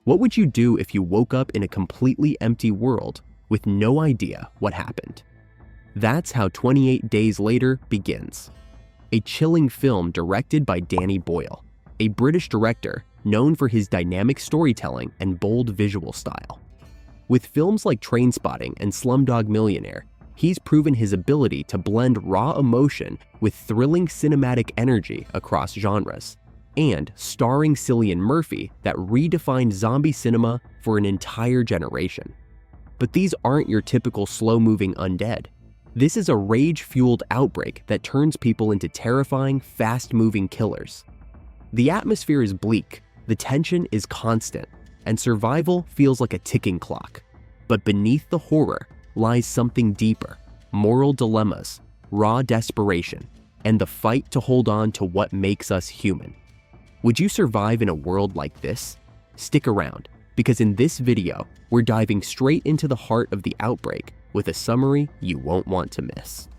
What would you do if you woke up in a completely empty world with no idea what happened? That's how 28 Days Later begins. A chilling film directed by Danny Boyle, a British director known for his dynamic storytelling and bold visual style. With films like Trainspotting and Slumdog Millionaire, he's proven his ability to blend raw emotion with thrilling cinematic energy across genres, and starring Cillian Murphy that redefined zombie cinema for an entire generation. But these aren't your typical slow-moving undead. This is a rage-fueled outbreak that turns people into terrifying, fast-moving killers. The atmosphere is bleak, the tension is constant, and survival feels like a ticking clock. But beneath the horror lies something deeper: moral dilemmas, raw desperation, and the fight to hold on to what makes us human. Would you survive in a world like this? Stick around, because in this video, we're diving straight into the heart of the outbreak with a summary you won't want to miss.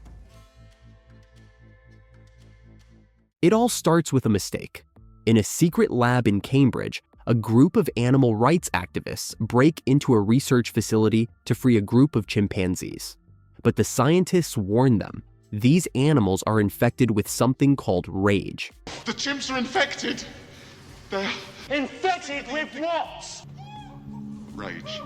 It all starts with a mistake. In a secret lab in Cambridge, a group of animal rights activists break into a research facility to free a group of chimpanzees. But the scientists warn them, these animals are infected with something called rage. The chimps are infected. They're infected with what? Rage.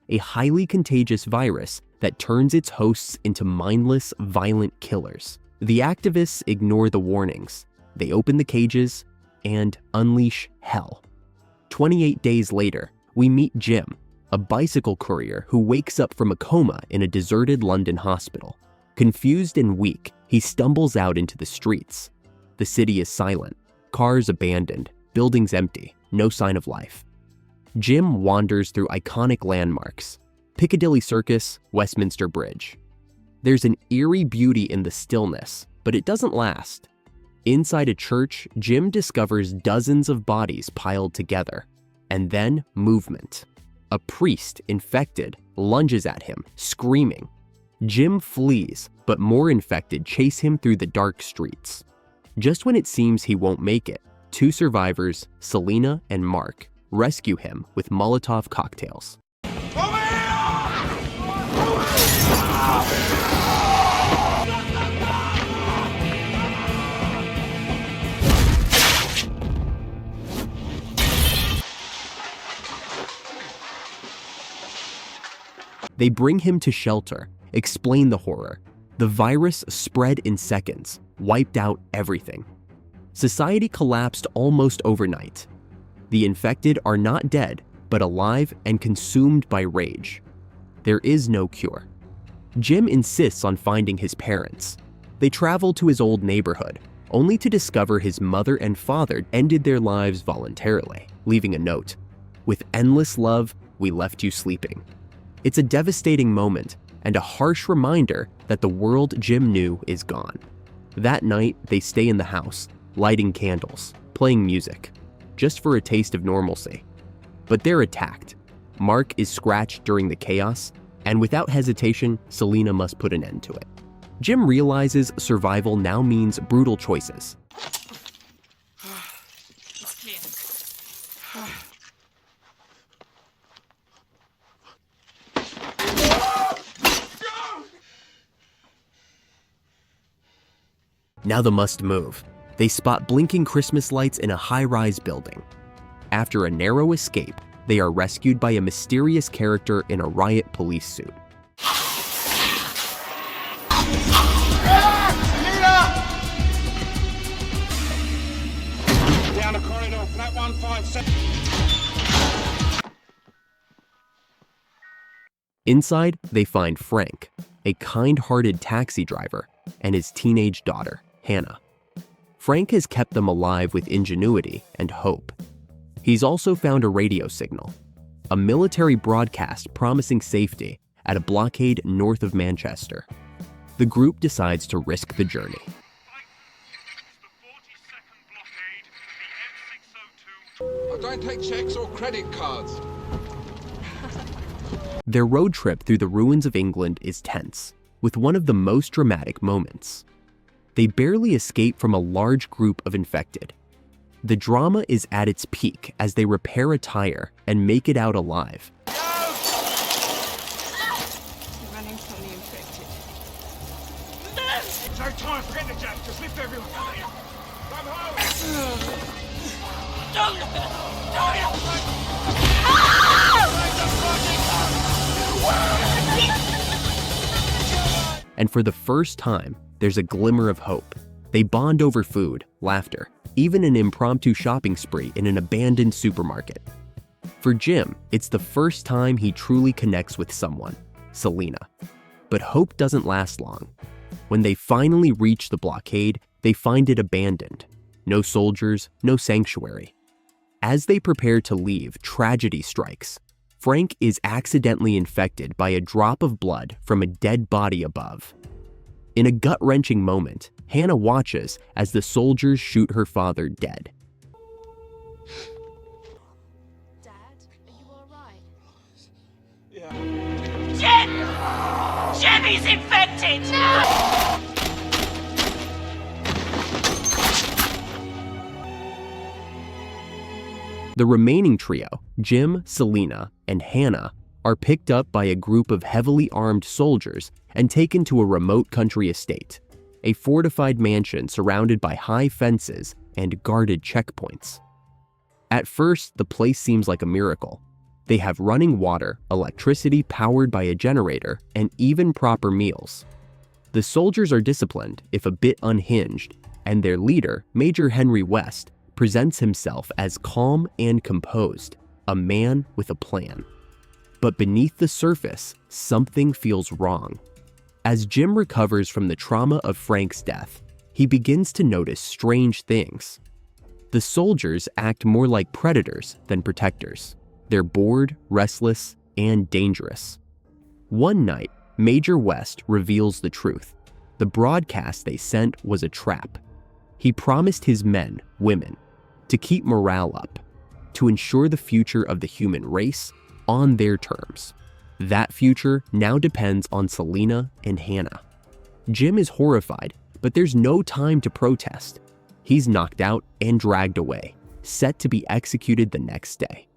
A highly contagious virus that turns its hosts into mindless, violent killers. The activists ignore the warnings. They open the cages and unleash hell. 28 days later, we meet Jim, a bicycle courier who wakes up from a coma in a deserted London hospital. Confused and weak, he stumbles out into the streets. The city is silent, cars abandoned, buildings empty, no sign of life. Jim wanders through iconic landmarks: Piccadilly Circus, Westminster Bridge. There's an eerie beauty in the stillness, but it doesn't last. Inside a church, Jim discovers dozens of bodies piled together, and then movement. A priest, infected, lunges at him, screaming. Jim flees, but more infected chase him through the dark streets. Just when it seems he won't make it, two survivors, Selena and Mark, rescue him with Molotov cocktails. They bring him to shelter, explain the horror. The virus spread in seconds, wiped out everything. Society collapsed almost overnight. The infected are not dead, but alive and consumed by rage. There is no cure. Jim insists on finding his parents. They travel to his old neighborhood, only to discover his mother and father ended their lives voluntarily, leaving a note: "With endless love, we left you sleeping." It's a devastating moment and a harsh reminder that the world Jim knew is gone. That night, they stay in the house, lighting candles, playing music, just for a taste of normalcy. But they're attacked. Mark is scratched during the chaos, and without hesitation, Selena must put an end to it. Jim realizes survival now means brutal choices. It's clear. Now the must move. They spot blinking Christmas lights in a high-rise building. After a narrow escape, they are rescued by a mysterious character in a riot police suit. Down the corridor, flat 157. Inside, they find Frank, a kind-hearted taxi driver, and his teenage daughter, Hannah. Frank has kept them alive with ingenuity and hope. He's also found a radio signal, a military broadcast promising safety at a blockade north of Manchester. The group decides to risk the journey. I don't take checks or credit cards. Their road trip through the ruins of England is tense, with one of the most dramatic moments. They barely escape from a large group of infected. The drama is at its peak as they repair a tire and make it out alive. Running from the infected. No time for getting the jack. Just lift everyone. Come home. And for the first time, there's a glimmer of hope. They bond over food, laughter, even an impromptu shopping spree in an abandoned supermarket. For Jim, it's the first time he truly connects with someone, Selena. But hope doesn't last long. When they finally reach the blockade, they find it abandoned. No soldiers, no sanctuary. As they prepare to leave, tragedy strikes. Frank is accidentally infected by a drop of blood from a dead body above. In a gut-wrenching moment, Hannah watches as the soldiers shoot her father dead. Dad, are you alright? Yeah. Jim! Jimmy's infected! No! The remaining trio, Jim, Selena, and Hannah, are picked up by a group of heavily armed soldiers and taken to a remote country estate, a fortified mansion surrounded by high fences and guarded checkpoints. At first, the place seems like a miracle. They have running water, electricity powered by a generator, and even proper meals. The soldiers are disciplined, if a bit unhinged, and their leader, Major Henry West, presents himself as calm and composed, a man with a plan. But beneath the surface, something feels wrong. As Jim recovers from the trauma of Frank's death, he begins to notice strange things. The soldiers act more like predators than protectors. They're bored, restless, and dangerous. One night, Major West reveals the truth. The broadcast they sent was a trap. He promised his men, women, to keep morale up, to ensure the future of the human race on their terms. That future now depends on Selena and Hannah. Jim is horrified, but there's no time to protest. He's knocked out and dragged away, set to be executed the next day.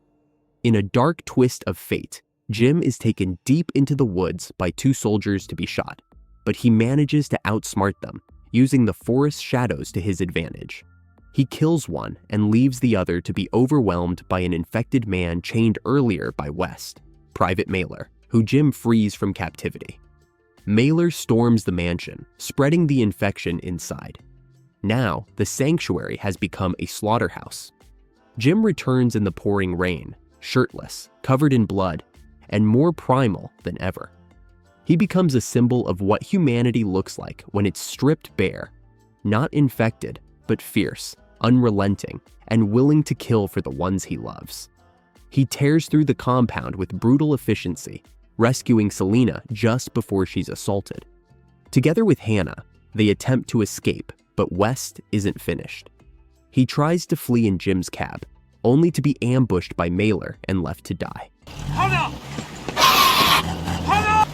In a dark twist of fate, Jim is taken deep into the woods by two soldiers to be shot, but he manages to outsmart them, using the forest shadows to his advantage. He kills one and leaves the other to be overwhelmed by an infected man chained earlier by West, Private Mailer, who Jim frees from captivity. Mailer storms the mansion, spreading the infection inside. Now, the sanctuary has become a slaughterhouse. Jim returns in the pouring rain, shirtless, covered in blood, and more primal than ever. He becomes a symbol of what humanity looks like when it's stripped bare, not infected, but fierce, unrelenting, and willing to kill for the ones he loves. He tears through the compound with brutal efficiency, rescuing Selena just before she's assaulted. Together with Hannah, they attempt to escape, but West isn't finished. He tries to flee in Jim's cab, only to be ambushed by Mailer and left to die. Hold up! Hold up!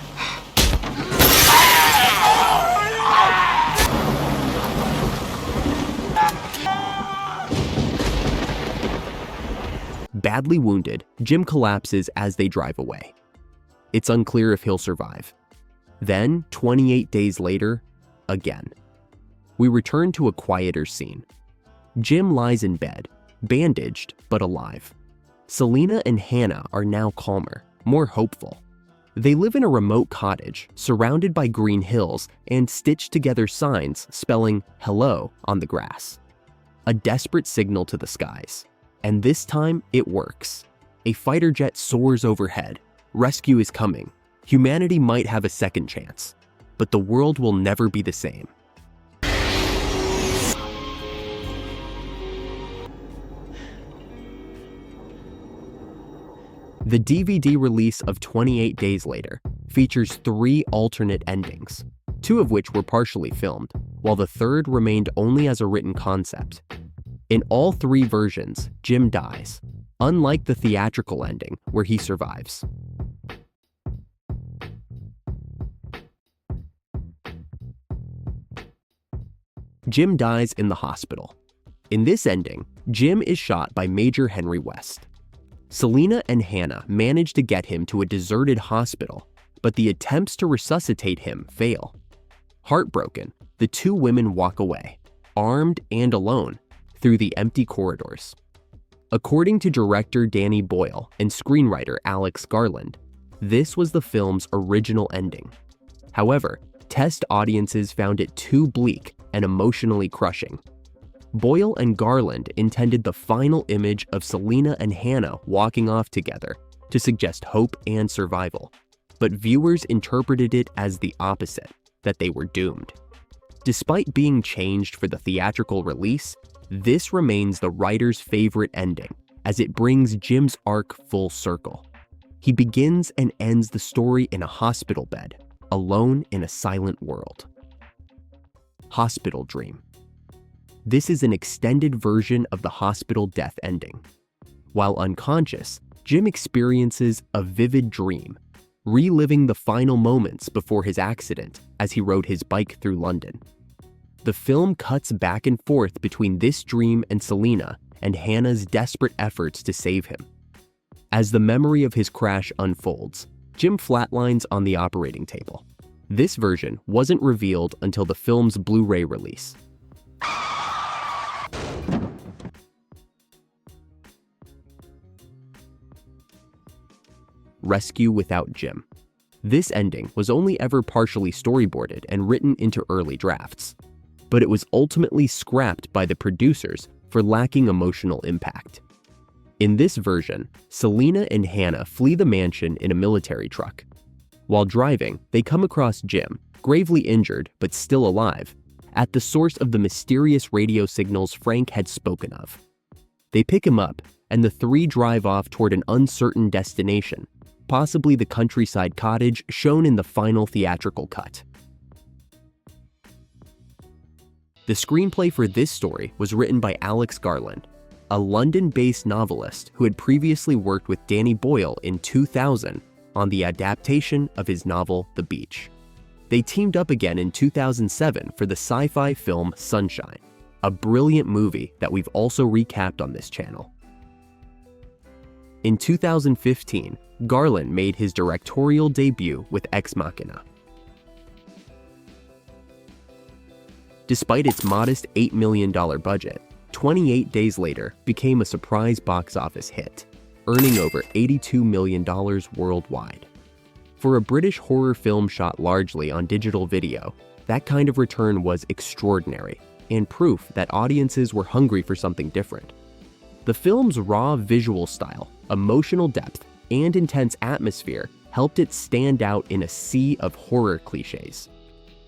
Badly wounded, Jim collapses as they drive away. It's unclear if he'll survive. Then, 28 days later, again. We return to a quieter scene. Jim lies in bed, bandaged but alive. Selena and Hannah are now calmer, more hopeful. They live in a remote cottage, surrounded by green hills and stitched together signs spelling "hello" on the grass. A desperate signal to the skies. And this time, it works. A fighter jet soars overhead. Rescue is coming. Humanity might have a second chance. But the world will never be the same. The DVD release of 28 Days Later features 3 alternate endings, 2 of which were partially filmed, while the third remained only as a written concept. In all 3 versions, Jim dies, unlike the theatrical ending where he survives. Jim dies in the hospital. In this ending, Jim is shot by Major Henry West. Selena and Hannah manage to get him to a deserted hospital, but the attempts to resuscitate him fail. Heartbroken, the two women walk away, armed and alone, through the empty corridors. According to director Danny Boyle and screenwriter Garland, this was the film's original ending. However, test audiences found it too bleak and emotionally crushing. Boyle and Garland intended the final image of Selena and Hannah walking off together to suggest hope and survival, but viewers interpreted it as the opposite, that they were doomed. Despite being changed for the theatrical release, this remains the writer's favorite ending, as it brings Jim's arc full circle. He begins and ends the story in a hospital bed, alone in a silent world. Hospital Dream. This is an extended version of the hospital death ending. While unconscious, Jim experiences a vivid dream, reliving the final moments before his accident as he rode his bike through London. The film cuts back and forth between this dream and Selena and Hannah's desperate efforts to save him. As the memory of his crash unfolds, Jim flatlines on the operating table. This version wasn't revealed until the film's Blu-ray release. Rescue Without Jim. This ending was only ever partially storyboarded and written into early drafts, but it was ultimately scrapped by the producers for lacking emotional impact. In this version, Selena and Hannah flee the mansion in a military truck. While driving, they come across Jim, gravely injured but still alive, at the source of the mysterious radio signals Frank had spoken of. They pick him up, and the three drive off toward an uncertain destination, possibly the countryside cottage shown in the final theatrical cut. The screenplay for this story was written by Garland, a London-based novelist who had previously worked with Danny Boyle in 2000 on the adaptation of his novel The Beach. They teamed up again in 2007 for the sci-fi film Sunshine, a brilliant movie that we've also recapped on this channel. In 2015, Garland made his directorial debut with Ex Machina. Despite its modest $8 million budget, 28 Days Later became a surprise box office hit, earning over $82 million worldwide. For a British horror film shot largely on digital video, that kind of return was extraordinary, and proof that audiences were hungry for something different. The film's raw visual style, emotional depth, and intense atmosphere helped it stand out in a sea of horror cliches.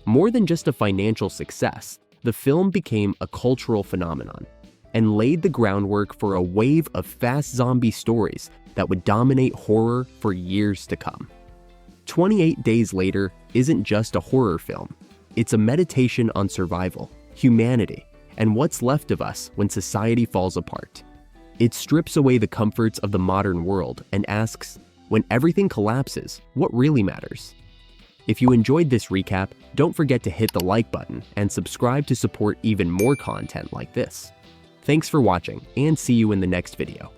More than just a financial success, the film became a cultural phenomenon and laid the groundwork for a wave of fast zombie stories that would dominate horror for years to come. 28 Days Later isn't just a horror film. It's a meditation on survival, humanity, and what's left of us when society falls apart. It strips away the comforts of the modern world and asks, when everything collapses, what really matters? If you enjoyed this recap, don't forget to hit the like button and subscribe to support even more content like this. Thanks for watching, and see you in the next video.